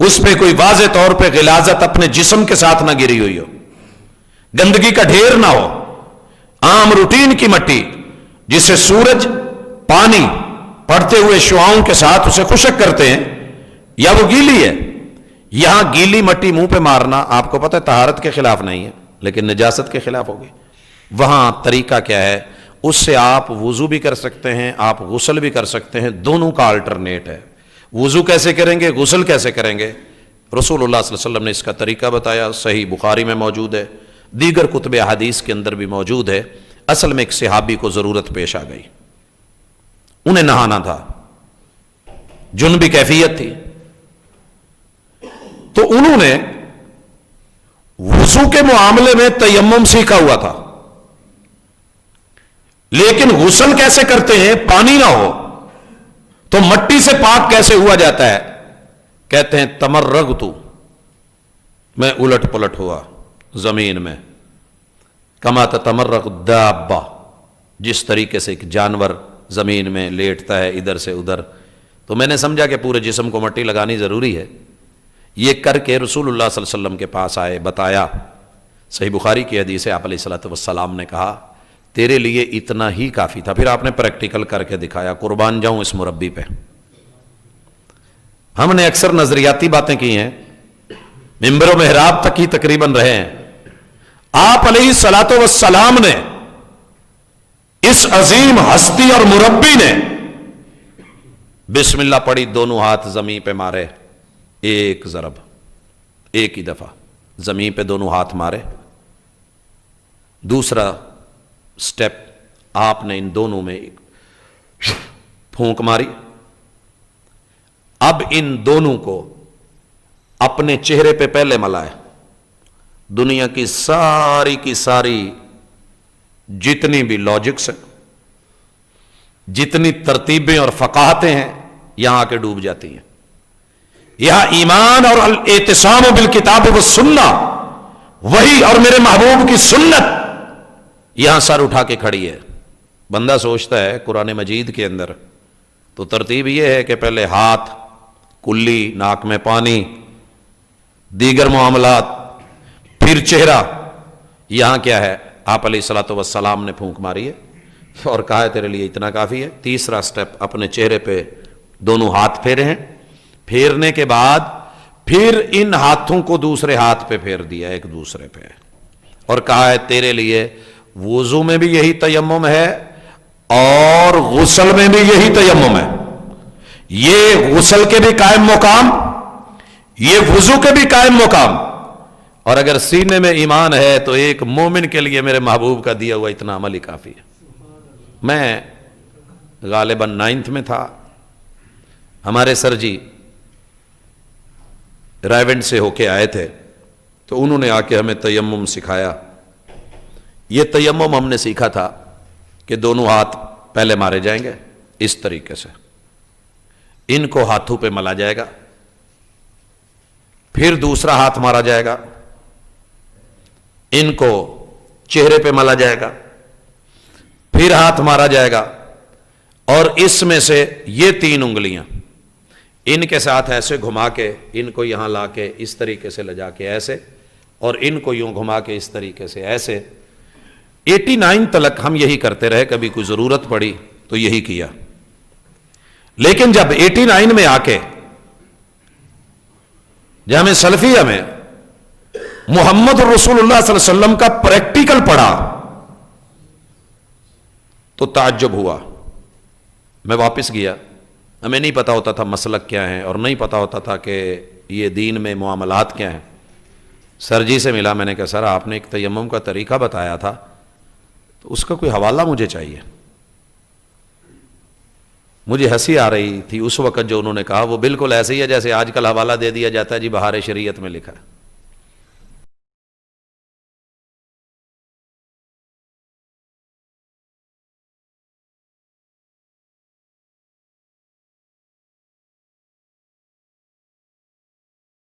اس پہ کوئی واضح طور پہ غلاظت اپنے جسم کے ساتھ نہ گری ہوئی ہو، گندگی کا ڈھیر نہ ہو، عام روٹین کی مٹی جسے سورج پانی پڑتے ہوئے شعاؤں کے ساتھ اسے خشک کرتے ہیں، یا وہ گیلی ہے۔ یہاں گیلی مٹی منہ پہ مارنا آپ کو پتہ ہے طہارت کے خلاف نہیں ہے، لیکن نجاست کے خلاف ہوگی۔ وہاں طریقہ کیا ہے؟ اس سے آپ وضو بھی کر سکتے ہیں، آپ غسل بھی کر سکتے ہیں، دونوں کا الٹرنیٹ ہے۔ وضو کیسے کریں گے، غسل کیسے کریں گے، رسول اللہ صلی اللہ علیہ وسلم نے اس کا طریقہ بتایا، صحیح بخاری میں موجود ہے، دیگر کتب حدیث کے اندر بھی موجود ہے۔ اصل میں ایک صحابی کو ضرورت پیش آ گئی، انہیں نہانا تھا، جنبی کیفیت تھی، تو انہوں نے وضو کے معاملے میں تیمم سیکھا ہوا تھا، لیکن غسل کیسے کرتے ہیں، پانی نہ ہو تو مٹی سے پاک کیسے ہوا جاتا ہے؟ کہتے ہیں تمرغتو، میں الٹ پلٹ ہوا زمین میں، کما تتمرغ الدابہ، جس طریقے سے ایک جانور زمین میں لیٹتا ہے ادھر سے ادھر، تو میں نے سمجھا کہ پورے جسم کو مٹی لگانی ضروری ہے۔ یہ کر کے رسول اللہ صلی اللہ علیہ وسلم کے پاس آئے، بتایا، صحیح بخاری کی حدیث ہے، آپ علیہ الصلوۃ والسلام نے کہا تیرے لیے اتنا ہی کافی تھا۔ پھر آپ نے پریکٹیکل کر کے دکھایا، قربان جاؤں اس مربی پہ۔ ہم نے اکثر نظریاتی باتیں کی ہیں، ممبر و محراب تک ہی تقریباً رہے ہیں، آپ علیہ الصلوۃ والسلام نے اس عظیم ہستی اور مربی نے بسم اللہ پڑھی، دونوں ہاتھ زمین پہ مارے، ایک ضرب، ایک ہی دفعہ زمین پہ دونوں ہاتھ مارے۔ دوسرا سٹیپ، آپ نے ان دونوں میں پھونک ماری۔ اب ان دونوں کو اپنے چہرے پہ پہلے ملائے۔ دنیا کی ساری جتنی بھی لاجکس ہیں، جتنی ترتیبیں اور فقاہتیں ہیں، یہاں آ کے ڈوب جاتی ہیں۔ یہاں ایمان اور الاعتصام بالکتاب والسنہ، وہی اور میرے محبوب کی سنت یہاں سر اٹھا کے کھڑی ہے۔ بندہ سوچتا ہے قرآن مجید کے اندر تو ترتیب یہ ہے کہ پہلے ہاتھ، کلی، ناک میں پانی، دیگر معاملات، پھر چہرہ۔ یہاں کیا ہے؟ آپ علیہ الصلوۃ والسلام نے پھونک ماری ہے اور کہا ہے تیرے لیے اتنا کافی ہے۔ تیسرا سٹیپ، اپنے چہرے پہ دونوں ہاتھ پھیرے ہیں، پھیرنے کے بعد پھر ان ہاتھوں کو دوسرے ہاتھ پہ پھیر دیا ایک دوسرے پہ، اور کہا ہے تیرے لیے وضو میں بھی یہی تیمم ہے اور غسل میں بھی یہی تیمم ہے۔ یہ غسل کے بھی قائم مقام، یہ وضو کے بھی قائم مقام، اور اگر سینے میں ایمان ہے تو ایک مومن کے لیے میرے محبوب کا دیا ہوا اتنا عمل ہی کافی ہے۔ میں غالباً 9th میں تھا، ہمارے سر جی رائیونڈ سے ہو کے آئے تھے، تو انہوں نے آ کے ہمیں تیمم سکھایا۔ یہ تیمم ہم نے سیکھا تھا کہ دونوں ہاتھ پہلے مارے جائیں گے اس طریقے سے، ان کو ہاتھوں پہ ملا جائے گا، پھر دوسرا ہاتھ مارا جائے گا، ان کو چہرے پہ ملا جائے گا، پھر ہاتھ مارا جائے گا، اور اس میں سے یہ 3 انگلیاں ان کے ساتھ ایسے گھما کے، ان کو یہاں لا کے اس طریقے سے لے جا کے ایسے، اور ان کو یوں گھما کے اس طریقے سے ایسے۔ 89 تلک ہم یہی کرتے رہے، کبھی کوئی ضرورت پڑی تو یہی کیا، لیکن جب 89 میں آ کے جامع سلفیہ میں محمد رسول اللہ صلی اللہ علیہ وسلم کا پریکٹیکل پڑھا تو تعجب ہوا۔ میں واپس گیا، ہمیں نہیں پتا ہوتا تھا مسلک کیا ہے، اور نہیں پتا ہوتا تھا کہ یہ دین میں معاملات کیا ہیں۔ سر جی سے ملا، میں نے کہا سر آپ نے ایک تیمم کا طریقہ بتایا تھا، تو اس کا کوئی حوالہ مجھے چاہیے۔ مجھے ہنسی آ رہی تھی اس وقت جو انہوں نے کہا، وہ بالکل ایسے ہی ہے جیسے آج کل حوالہ دے دیا جاتا ہے جی بہار شریعت میں لکھا ہے۔